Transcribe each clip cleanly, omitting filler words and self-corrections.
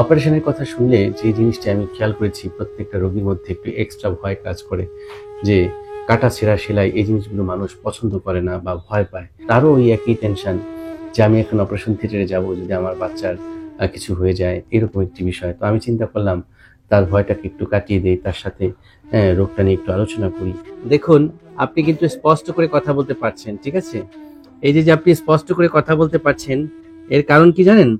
অপারেশনের কথা শুনলে যে জিনিসটা আমি খেয়াল করেছি, প্রত্যেকটা রোগীর মধ্যে একটু এক্সট্রা ভয় কাজ করে যে কাটা ছেঁড়া সেলাই এই জিনিসগুলো মানুষ পছন্দ করে না বা ভয় পায়। তারও ওই একই টেনশন যে আমি এখন অপারেশন থিয়েটারে যাব, যদি আমার বাচ্চার কিছু হয়ে যায়, এরকম একটি বিষয়। তো আমি চিন্তা করলাম তার ভয়টাকে একটু কাটিয়ে দেই, তার সাথে রোগটা নিয়ে একটু আলোচনা করি। দেখুন, আপনি কিন্তু স্পষ্ট করে কথা বলতে পারছেন, ঠিক আছে? এই যে আপনি স্পষ্ট করে কথা বলতে পারছেন, এর কারণ কি জানেন?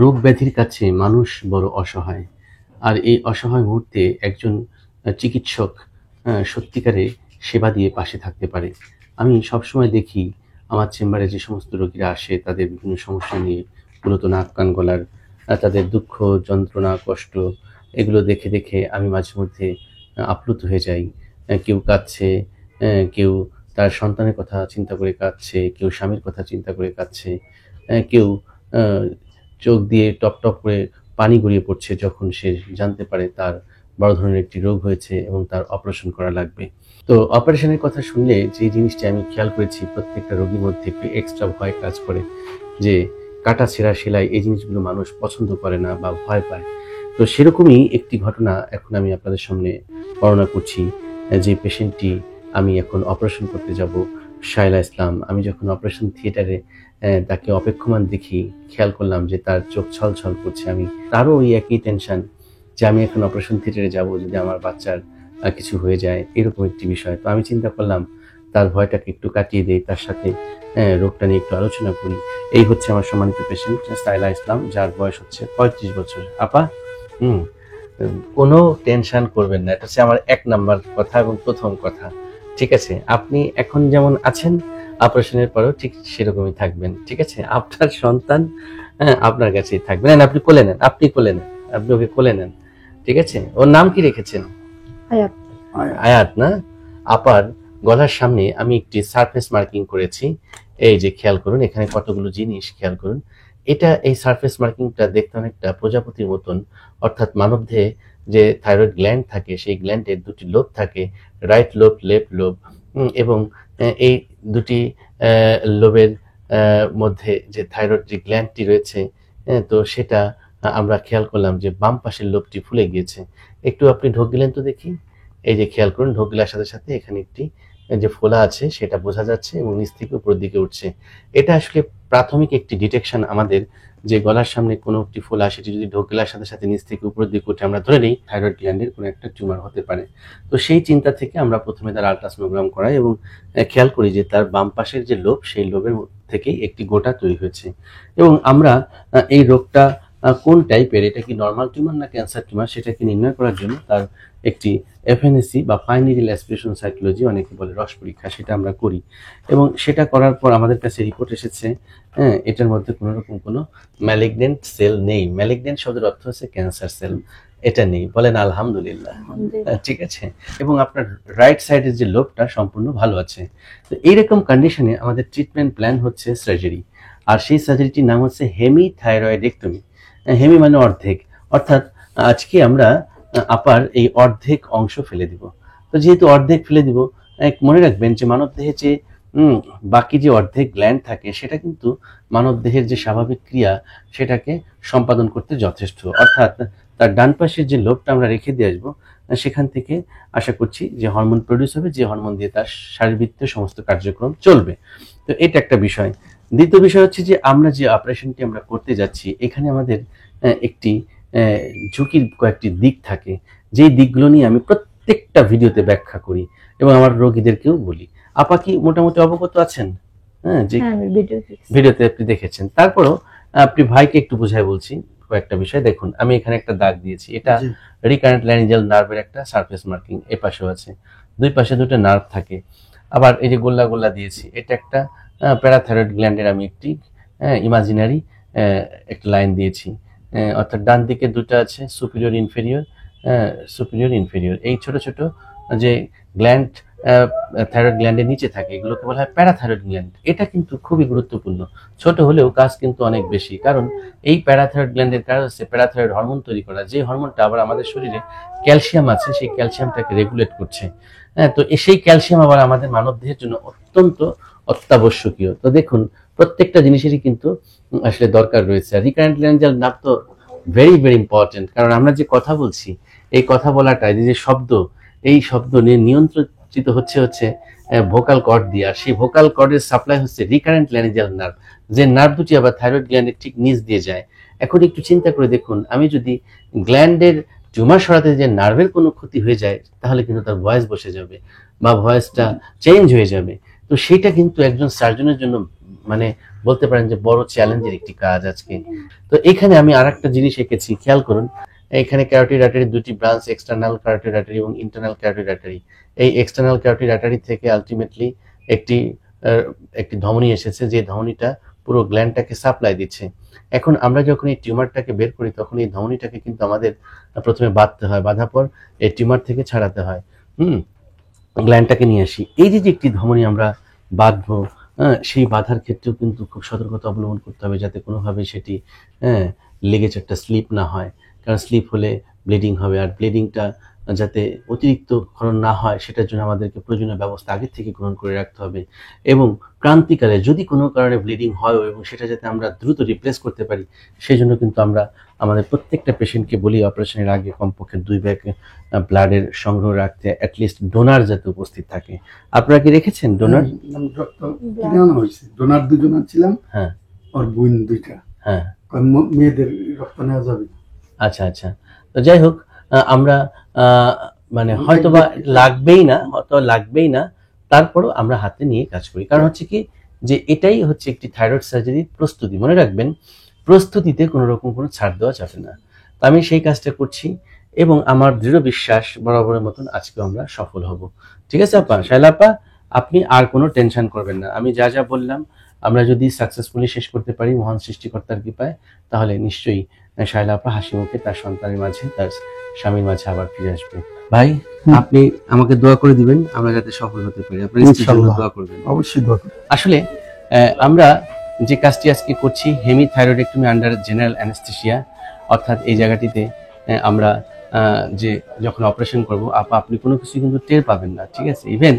রোগ ব্যাধির কাছে মানুষ বড় অসহায়। আর এই অসহায় মুহূর্তে একজন চিকিৎসক সত্যিকারে সেবা দিয়ে পাশে থাকতে পারে। আমি সবসময় দেখি আমার চেম্বারে যে সমস্ত রোগীরা আসে তাদের বিভিন্ন সমস্যা নিয়ে, মূলত নাক কান গলার তাদের দুঃখ যন্ত্রণা কষ্ট, এগুলো দেখে দেখে আমি মাঝে মধ্যে আপ্লুত হয়ে যাই। কেউ কাঁদছে, কেউ তার সন্তানের কথা চিন্তা করে কাঁদছে, কেউ স্বামীর কথা চিন্তা করে কাঁদছে, কেউ চোখ দিয়ে টপ টপ করে পানি গড়িয়ে পড়ছে যখন সে জানতে পারে তার বড় ধরনের একটি রোগ হয়েছে এবং তার অপারেশন করা লাগবে। তো অপারেশনের কথা শুনলে যে জিনিসটা আমি খেয়াল করেছি, প্রত্যেকটা রোগীর মধ্যে একটু এক্সট্রা ভয় কাজ করে যে কাটা ছেঁড়া সেলাই এই জিনিসগুলো মানুষ পছন্দ করে না বা ভয় পায়। তো সেরকমই একটি ঘটনা এখন আমি আপনাদের সামনে বর্ণনা করছি। যে পেশেন্টটি আমি এখন অপারেশন করতে যাব, শায়লা ইসলাম, আমি যখন অপারেশন থিয়েটারে তাকে অপেক্ষমান দেখি, খেয়াল করলাম যে তার চোখ ছলছল করছে। তারও ওই একই টেনশন যে আমি এখন অপারেশন থিয়েটারে যাব, যদি আমার বাচ্চার কিছু হয়ে যায়, এরকম একটি বিষয়। তো আমি চিন্তা করলাম তার ভয়টাকে একটু কাটিয়ে দেই, তার সাথে রোগটা নিয়ে একটু আলোচনা করি। এই হচ্ছে আমার সম্মানিত পেশেন্ট শায়লা ইসলাম, যার বয়স হচ্ছে 35 বছর। আপা, কোনো টেনশন করবেন না, এটা হচ্ছে আমার 1 নাম্বার কথা এবং প্রথম কথা, ঠিক আছে? আপনি এখন যেমন আছেন অপারেশনের পরেও ঠিক সেরকমই থাকবেন, ঠিক আছে? আপনার সন্তান আপনার কাছেই থাকবে। নেন, আপনি কোলে নেন, আপনি ওকে কোলে নেন, ঠিক আছে? ওর নাম কি রেখেছেন? আয়াত। আয়াত না? আপার গলার সামনে আমি একটি সারফেস মার্কিং করেছি। এই যে খেয়াল করুন, এখানে কতগুলো জিনিস খেয়াল করুন। এই সারফেস মার্কিংটা দেখতে অনেকটা প্রজাপতির মতন, অর্থাৎ মানবদেহে যে থাইরয়েড গ্ল্যান্ড থাকে সেই গ্ল্যান্ডের দুটি লোব থাকে, রাইট লোব লেফট লোব, এবং এই দুটি লোবের মধ্যে যে থাইরয়েড যে গ্ল্যান্ডটি রয়েছে, তো সেটা আমরা খেয়াল করলাম যে বাম পাশের লোবটি ফুলে গিয়েছে। একটু আপনি ঢোক গেলেন তো দেখি। এই যে খেয়াল করুন, ঢোক গেলার সাথে সাথে এখানে একটি যে ফোলা আছে সেটা বোঝা যাচ্ছে এবং নিচ থেকে উপরের দিকে উঠছে। এটা আসলে প্রাথমিক একটি ডিটেকশন আমাদের, যে গলার সামনে কোনো একটি ফোলা সেটি যদি ঢোক গেলার সাথে সাথে নিচ থেকে উপরের দিকে উঠে, আমরা ধরে নিই থাইরয়েড গ্ল্যান্ডের কোনো একটা টিউমার হতে পারে। তো সেই চিন্তা থেকে আমরা প্রথমে তার আল্ট্রাসোনোগ্রাম করাই এবং খেয়াল করি যে তার বাম পাশের যে লোব, সেই লোবের থেকেই একটি গোটা তৈরি হয়েছে। এবং আমরা এই রোগটা কোন টাইপের, এটা কি নর্মাল টিউমার না ক্যান্সার টিউমার, সেটাকে নির্ণয় করার জন্য তার একটি এফএনএসি বা ফাইন নিডল অ্যাসপিরেশন সাইটোলজি, অনেকে বলে রস পরীক্ষা, সেটা আমরা করি। এবং সেটা করার পর আমাদের কাছে রিপোর্ট এসেছে এটার মধ্যে কোনো রকম কোনো ম্যালিগনেন্ট সেল নেই। ম্যালিগনেন্ট শব্দের অর্থ হচ্ছে ক্যান্সার সেল, এটা নেই। বলেন আলহামদুলিল্লাহ, ঠিক আছে? এবং আপনার রাইট সাইডের যে লোবটা সম্পূর্ণ ভালো আছে। তো এইরকম কন্ডিশনে আমাদের ট্রিটমেন্ট প্ল্যান হচ্ছে সার্জারি, আর সেই সার্জারিটির নাম হচ্ছে হেমিথাইরয়েডেক্টমি। হেমি মানে অর্ধেক, অর্থাৎ আজকে আমরা আপার এই অর্ধেক অংশ ফেলে দিব। তো যেহেতু অর্ধেক ফেলে দিব, মনে রাখবেন যে মানবদেহে যে বাকি যে অর্ধেক গ্ল্যান্ড থাকে সেটা কিন্তু মানবদেহের যে স্বাভাবিক ক্রিয়া সেটাকে সম্পাদন করতে যথেষ্ট। অর্থাৎ তার ডান পাশের যে লোবটা আমরা রেখে দিয়ে আসবো, সেখান থেকে আশা করছি যে হরমোন প্রডিউস হবে, যে হরমোন দিয়ে তার শারীরবৃত্তীয় সমস্ত কার্যক্রম চলবে। তো এটা একটা বিষয়। দ্বিতীয় বিষয় হচ্ছে যে আমরা যে অপারেশনটি আমরা করতে যাচ্ছি, এখানে আমাদের একটি ঝুঁকির কয়েকটি দিক থাকে, যেই দিকগুলো নিয়ে আমি প্রত্যেকটা ভিডিওতে ব্যাখ্যা করি এবং আমার রোগীদেরকেও বলি। আপা কি মোটামুটি অবগত আছেন? যে ভিডিওতে আপনি দেখেছেন। তারপরও আপনি ভাইকে একটু বুঝাই বলছি কয়েকটা বিষয়। দেখুন, আমি এখানে একটা দাগ দিয়েছি, এটা রিকারেন্ট ল্যারিঞ্জিয়াল নার্ভের একটা সারফেস মার্কিং, এ পাশেও আছে, দুই পাশে দুটো নার্ভ থাকে। আবার এই যে গোল্লা গোল্লা দিয়েছি, এটা একটা প্যারাথাইরয়েড গ্ল্যান্ডের আমি একটি ইমাজিনারি একটা লাইন দিয়েছি। অর্থাৎ ডান দিকে দুটো আছে সুপিরিয়র ইনফেরিয়র, এই ছোট ছোট যে গ্ল্যান্ড থাইরয়েড গ্ল্যান্ডের নিচে থাকে, এগুলোকে বলা হয় প্যারাথাইরয়েড গ্ল্যান্ড। এটা কিন্তু খুবই গুরুত্বপূর্ণ, ছোট হলেও কাজ কিন্তু অনেক বেশি, কারণ এই প্যারাথাইরয়েড গ্ল্যান্ডের কাজ হচ্ছে প্যারাথাইরয়েড হরমোন তৈরি করা, যে হরমোনটা আবার আমাদের শরীরে ক্যালসিয়াম আছে সেই ক্যালসিয়ামটাকে রেগুলেট করছে। তো সেই ক্যালসিয়াম আবার আমাদের মানবদেহের জন্য অত্যন্ত অত্যাবশ্যকীয়। তো দেখুন প্রত্যেকটা জিনিসেরই কিন্তু আসলে দরকার রয়েছে। আর রিকারেন্ট ল্যারিঞ্জিয়াল নার্ভ তো ভেরি ভেরি ইম্পর্টেন্ট, কারণ আমরা যে কথা বলছি এই কথা বলাটা যে শব্দ, এই শব্দ নিয়ে নিয়ন্ত্রিত হচ্ছে ভোকাল কর্ড দিয়ে, আর সেই ভোকাল কর্ডের সাপ্লাই হচ্ছে রিকারেন্ট ল্যারিঞ্জিয়াল নার্ভ, যে নার্ভ দুটি আবার থাইরয়েড গ্ল্যান্ডের ঠিক নিচ দিয়ে যায়। এখন একটু চিন্তা করে দেখুন, আমি যদি গ্ল্যান্ডের টিউমার সরাতে যে নার্ভের কোনো ক্ষতি হয়ে যায় তাহলে কিন্তু তার ভয়েস বসে যাবে বা ভয়েসটা চেঞ্জ হয়ে যাবে। তো সেটা কিন্তু একজন সার্জনের জন্য মানে বলতে পারেন যে বড় চ্যালেঞ্জের একটি কাজ আজকে। তো এখানে আমি আরেকটা জিনিস এঁকেছি, খেয়াল করুন। এখানে ক্যারোটিড আর্টারির দুটি ব্রাঞ্চ, এক্সটার্নাল ক্যারোটিড আর্টারি এবং ইন্টারনাল ক্যারোটিড আর্টারি। এই এক্সটার্নাল ক্যারোটিড আর্টারি থেকে আলটিমেটলি একটি একটি ধমনী এসেছে, যে ধমনীটা পুরো গ্ল্যান্ডটাকে সাপ্লাই দিচ্ছে। এখন আমরা যখন এই টিউমারটাকে বের করি তখন এই ধমনীটাকে কিন্তু আমাদের প্রথমে বাঁধতে হয়, বাঁধার পর এই টিউমার থেকে ছাড়াতে হয়, গ্ল্যান্ডটাকে নিয়ে আসি। এই যে একটি ধমনী আমরা বাঁধবো, সেই বাঁধার ক্ষেত্রেও কিন্তু খুব সতর্কতা অবলম্বন করতে হবে যাতে কোনোভাবে সেটি লিগেচারটা স্লিপ না হয়, কারণ স্লিপ হলে ব্লিডিং হবে, আর ব্লিডিংটা যাতে অতিরিক্ত ক্ষরণ না হয় সেটার জন্য আমাদেরকে প্রয়োজনীয় ব্যবস্থা আগে থেকে গ্রহণ করে রাখতে হবে। এবং ক্রান্তিকালে যদি কোনো কারণে ব্লিডিং হয় এবং সেটা যাতে আমরা দ্রুত রিপ্লেস করতে পারি সেই জন্য কিন্তু আমরা আমাদের প্রত্যেকটা পেশেন্টকে বলি অপারেশনের আগে কমপক্ষে 2 ব্যাগ ব্লাডের সংগ্রহ রাখতে, অ্যাটলিস্ট ডোনার যাতে উপস্থিত থাকে। আপনারা কি রেখেছেন ডোনার? ডোনার 2 জন ছিলাম, হ্যাঁ, আর বোন 2টা। হ্যাঁ, মেয়েদের রক্ত নেওয়া যাবে। আচ্ছা আচ্ছা। তো যাই হোক, আমরা মানে হয়তোবা লাগবেই না, তারপরও আমরা হাতে নিয়ে কাজ করি। কারণ হচ্ছে কি যে এটাই হচ্ছে একটি থাইরয়েড সার্জারির প্রস্তুতি। মনে রাখবেন, প্রস্তুতিতে কোনো রকম কোনো ছাড় দেওয়া যাবে না। তো আমি সেই কাজটা করছি এবং আমার দৃঢ় বিশ্বাস বরাবরের মতন আজকেও আমরা সফল হব। ঠিক আছে আপা, শায়লা আপা, আপনি আর কোনো টেনশন করবেন না। আমি যা যা বললাম আমরা যদি সাকসেসফুলি শেষ করতে পারি মহান সৃষ্টিকর্তার কৃপায়, তাহলে নিশ্চয়ই শায়লা আপা হাসি মুখে তার সন্তানের মাঝে, তার স্বামীর মাঝে আবার ফিরে আসবে। ভাই, আপনি আমাকে দোয়া করে দিবেন আমরা যাতে সফল হতে পারি। আপনি ইনশাআল্লাহ দোয়া করবেন। অবশ্যই দোয়া করব। আসলে আমরা যে কাজটি আজকে করছি hemi thyroidectomy under general anaesthesia, অর্থাৎ এই জায়গাটিতে আমরা যে যখন অপারেশন করব আপনি কোনো কিছু কিন্তু টের পাবেন না, ঠিক আছে? ইভেন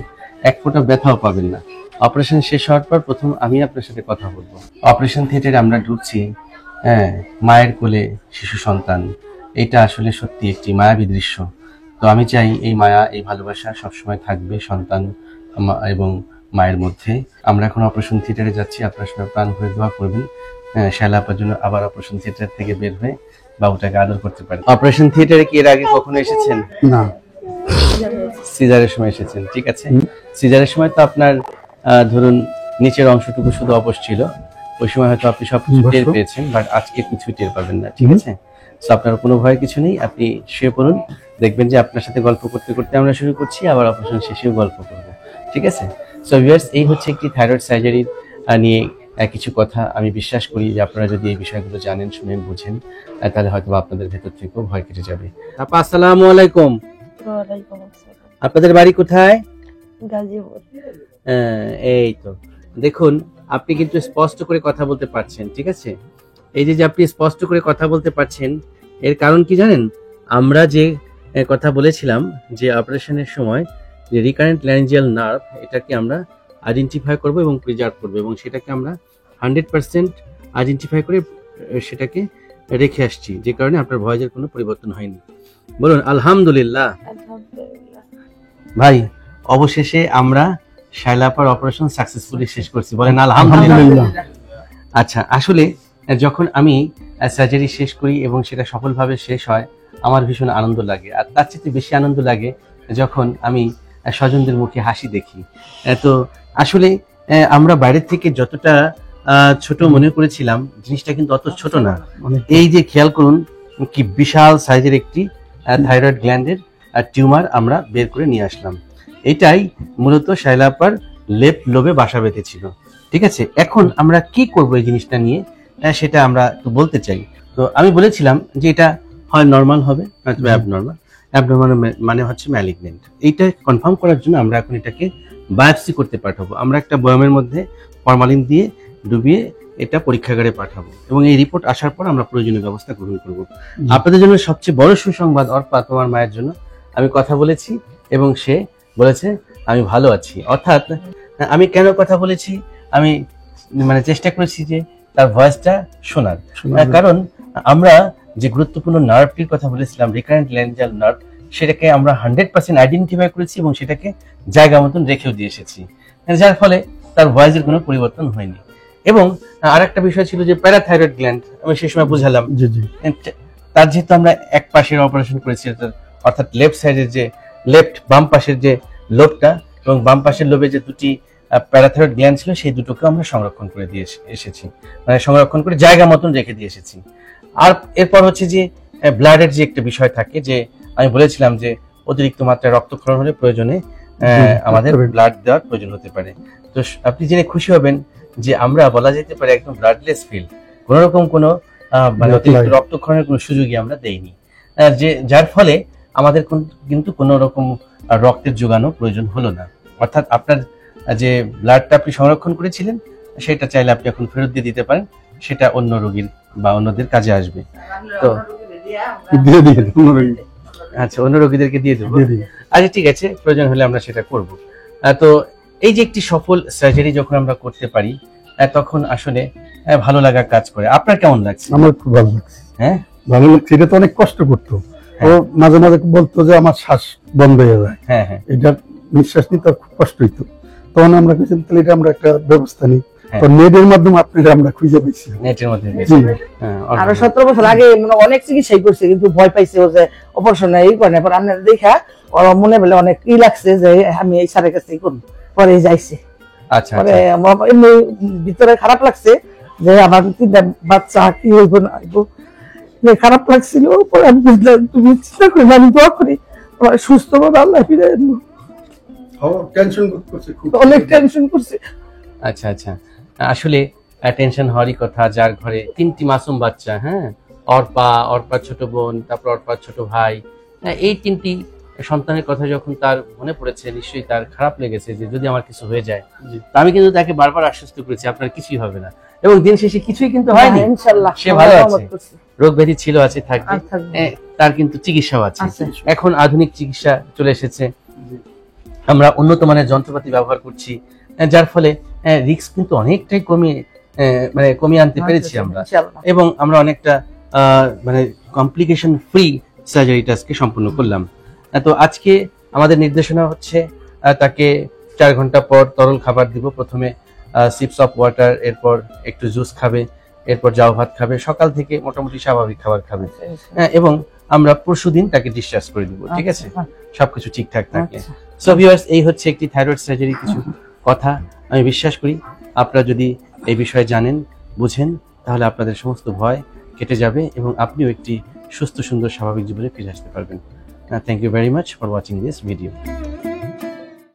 এক ফোঁটা ব্যথাও পাবেন না। অপারেশন শেষ হওয়ার পর প্রথম আমি আপনার সাথে কথা বলবো। অপারেশন থিয়েটারে আমরা ঢুকছি, মায়ের কোলে শিশু সন্তান, এটা আসলে সত্যি একটি মায়াবী দৃশ্য। তো আমি চাই এই মায়া, এই ভালোবাসা সবসময় থাকবে সন্তান এবং মায়ের মধ্যে। আমরা এখন অপারেশন থিয়েটারে যাচ্ছি, আপনার সবাই প্রাণ ভরে দোয়া করবেন শায়লা আপার জন্য আবার অপারেশন থিয়েটার থেকে বের হয়ে বাবুটাকে আদর করতে পারি। অপারেশন থিয়েটারে কি এর আগে কখনো এসেছেন? না, সিজারের সময় এসেছেন, ঠিক আছে। সিজারের সময় তো আপনার ধরুন নিচের অংশটুকু শুধু অবশ ছিল, ওই সময় হয়তো আপনি সবকিছু টের পেয়েছেন, বাট আজকে কিছুই টের পাবেন না, ঠিক আছে? তো আপনার কোনো ভয়ের কিছু নেই, আপনি শুয়ে পড়ুন। দেখবেন যে আপনার সাথে গল্প করতে করতে আমরা শুরু করছি, আবার অপারেশন শেষেও গল্প করব, ঠিক আছে? সো ভিউয়ার্স, এই হচ্ছে একটি থাইরয়েড সার্জারি নিয়ে কিছু কথা। আমি বিশ্বাস করি যে আপনারা যদি এই বিষয়গুলো জানেন, শুনেন, বুঝেন, তাহলে হয়তো আপনাদের ভেতর থেকেও ভয় কেটে যাবে। আপা, আসসালামু আলাইকুম। ওয়ালাইকুম আসসালাম। আপনাদের বাড়ি কোথায়? গাজীপুর। এই তো দেখুন, আপনি কিন্তু স্পষ্ট করে কথা বলতে পারছেন, ঠিক আছে? এই যে আপনি স্পষ্ট করে কথা বলতে পারছেন, এর কারণ কি জানেন? আমরা যে কথা বলেছিলাম যে অপারেশনের সময় যে রিকারেন্ট ল্যারিঞ্জিয়াল নার্ভ, এটাকে আমরা আইডেন্টিফাই করব এবং প্রিজার্ভ করব, এবং সেটাকে আমরা 100% আইডেন্টিফাই করে সেটাকে রেখে আসছি, যে কারণে আপনার ভয়েসের কোনো পরিবর্তন হয়নি। বলুন আলহামদুলিল্লাহ। আলহামদুলিল্লাহ। ভাই, অবশেষে আমরা শায়লা আপার অপারেশন সাকসেসফুলি শেষ করছি, বলেন আলহামদুলিল্লাহ। আচ্ছা, আসলে যখন আমি সার্জারি শেষ করি এবং সেটা সফলভাবে শেষ হয় আমার ভীষণ আনন্দ লাগে, আর তার চেয়ে বেশি আনন্দ লাগে যখন আমি স্বজনদের মুখে হাসি দেখি। তো আসলে আমরা বাইরের থেকে যতটা ছোট মনে করেছিলাম, জিনিসটা কিন্তু অত ছোট না। এই যে খেয়াল করুন কি বিশাল সাইজের একটি থাইরয়েড গ্ল্যান্ডের টিউমার আমরা বের করে নিয়ে আসলাম। এটাই মূলত শায়লা আপার লেফট লোবে বাসা বেঁধেছিল, ঠিক আছে? এখন আমরা কি করব এই জিনিসটা নিয়ে, সেটা আমরা একটু বলতে চাই। তো আমি বলেছিলাম যে এটা হয় নর্মাল হবে নয়তো অ্যাবনর্মাল। অ্যাবনর্মাল মানে হচ্ছে ম্যালিগনেন্ট। এইটা কনফার্ম করার জন্য আমরা এখন এটাকে বায়োপসি করতে পাঠাবো। আমরা একটা বয়ামের মধ্যে ফরমালিন দিয়ে ডুবিয়ে এটা পরীক্ষাগারে পাঠাবো, এবং এই রিপোর্ট আসার পর আমরা প্রয়োজনীয় ব্যবস্থা গ্রহণ করব। আপনাদের জন্য সবচেয়ে বড় সুসংবাদ, অর্পা তোমার মায়ের জন্য আমি কথা বলেছি এবং সে বলেছে আমি ভালো আছি। অর্থাৎ আমি কেন কথা বলেছি, আমি মানে চেষ্টা করেছি যে তার ভয়েসটা শোনার। কারণ আমরা যে গুরুত্বপূর্ণ নার্ভটির কথা বলেছিলাম, রিকারেন্ট ল্যারিঞ্জাল নার্ভ, সেটাকে আমরা 100% আইডেন্টিফাই করেছি এবং সেটাকে জায়গা মতন রেখেও দিয়ে এসেছি, যার ফলে তার ভয়েসের কোনো পরিবর্তন হয়নি। এবং আরেকটা বিষয় ছিল যে প্যারাথাইরয়েড গ্ল্যান্ড, আমি সেই সময় বুঝালাম জি জি তার যেহেতু আমরা এক পাশের অপারেশন করেছি, অর্থাৎ লেফট সাইডের যে বাম পাশের যে লোবটা এবং বাম পাশের লোবে যে দুটি প্যারাথাইরয়েড গ্ল্যান্ড ছিল, সেই দুটোকে আমরা সংরক্ষণ করে দিয়ে এসেছি, মানে সংরক্ষণ করে জায়গা মতন রেখে দিয়ে এসেছি। আর এরপর হচ্ছে যে ব্লাডের যে একটা বিষয় থাকে, যে আমি বলেছিলাম যে অতিরিক্ত মাত্রায় রক্তক্ষরণ হলে প্রয়োজনে আমাদের ব্লাড দেওয়ার প্রয়োজন হতে পারে। তো আপনি জেনে খুশি হবেন যে আমরা বলা যেতে পারে একদম ব্লাডলেস ফিল, কোন রকম কোনো মানে অতিরিক্ত রক্তক্ষরণের কোনো সুযোগই আমরা দেইনি, যে যার ফলে আমাদের কিন্তু কোনো রকম রক্তের যোগানো প্রয়োজন হলো না। অর্থাৎ আপনার যে ব্লাডটা আপনি সংরক্ষণ করেছিলেন, সেটা চাইলে আপনি এখন ফেরত দিয়ে দিতে পারেন, সেটা অন্য রোগীর বা অন্যদের কাজে আসবে। তো দিয়ে দিয়ে আচ্ছা, অন্য রোগীদেরকে দিয়ে দেবো। আচ্ছা ঠিক আছে, প্রয়োজন হলে আমরা সেটা করব। তো এই যে একটি সফল সার্জারি যখন আমরা করতে পারি, তখন আসলে ভালো লাগা কাজ করে। আপনার কেমন লাগছে? আমার খুব ভালো লাগছে। হ্যাঁ, ভালো লাগছে। এটা তো অনেক কষ্ট করতো, ও মাঝে মাঝে বলতো যে আমার শ্বাস বন্ধ হয়ে যায়, হ্যাঁ হ্যাঁ, এটা নিঃশ্বাস নিতে খুব কষ্ট হইতো। তখন আমরা কইছিলাম তাহলে এটা আমরা একটা ব্যবস্থা নিই। তো নেটের মাধ্যমে আপনারা আমরা খুঁজে পেয়েছি, নেটের মধ্যে। জি আরো 17 বছর আগে মানে অনেক চিকিৎসাই করছে, কিন্তু ভয় পাইছে ও যে অপারেশন এই করে না। পরে আপনার দেখা ওর মনে বলে অনেক ই লাগছে যে আমি এই স্যারের কাছেই করব, পরে যাইছে। আচ্ছা পরে এমনি ভিতরে খারাপ লাগছে যে আমার 3টা বাচ্চা কি হইব না হইব, খারাপ লাগছিল। পরে আমি বুঝলাম তুমি চিন্তা করি না, আমি দোয়া করি আমার সুস্থ ভাবে আল্লাহ ফিরে আনবো। টেনশন করছে, খুব অনেক টেনশন করছে। আচ্ছা আচ্ছা, আসলে টেনশন হওয়ারই কথা, যার ঘরে 3টি মাসুম বাচ্চা, হ্যাঁ, অর্পার ছোট বোন, তারপর অর্পার ছোট ভাই, এই 3টি সন্তানের কথা যখন তার মনে পড়েছে, নিশ্চয়ই তার খারাপ লেগেছে যে যদি আমার কিছু হয়ে যায়। তো আমি কিন্তু তাকে বারবার আশ্বস্ত করেছি আপনার কিছুই হবে না, এবং দিন শেষে কিছুই কিন্তু হয়নি। ইনশাআল্লাহ সে ভালো আছে, রোগ ব্যাধি ছিল, আছে, থাকবে, তার কিন্তু চিকিৎসাও আছে। এখন আধুনিক চিকিৎসা চলে এসেছে, আমরা উন্নত মানের যন্ত্রপাতি ব্যবহার করছি, যার ফলে রিস্ক কিন্তু অনেকটাই কমিয়ে আনতে পেরেছি আমরা, এবং আমরা অনেকটা মানে কমপ্লিকেশন ফ্রি সার্জারিটাকে সম্পূর্ণ করলাম। তো আজকে আমাদের নির্দেশনা হচ্ছে তাকে 4 ঘন্টা পর তরল খাবার দিব। প্রথমে সিপস অফ ওয়াটার, এরপর একটু জুস খাবে, এরপর জাউ ভাত খাবে, সকাল থেকে মোটামুটি স্বাভাবিক খাবার খাবে, এবং আমরা পরশুদিন তাকে ডিসচার্জ করে দিব। ঠিক আছে, সবকিছু ঠিকঠাক থাকলে। সো ভিউয়ার্স, এই হচ্ছে একটি থাইরয়েড সার্জারি কিছু কথা। আমি বিশ্বাস করি আপনারা যদি এই বিষয়ে জানেন, বুঝেন, তাহলে আপনাদের সমস্ত ভয় কেটে যাবে এবং আপনিও একটি সুস্থ সুন্দর স্বাভাবিক জীবনে ফিরে আসতে পারবেন। Thank you very much for watching this video.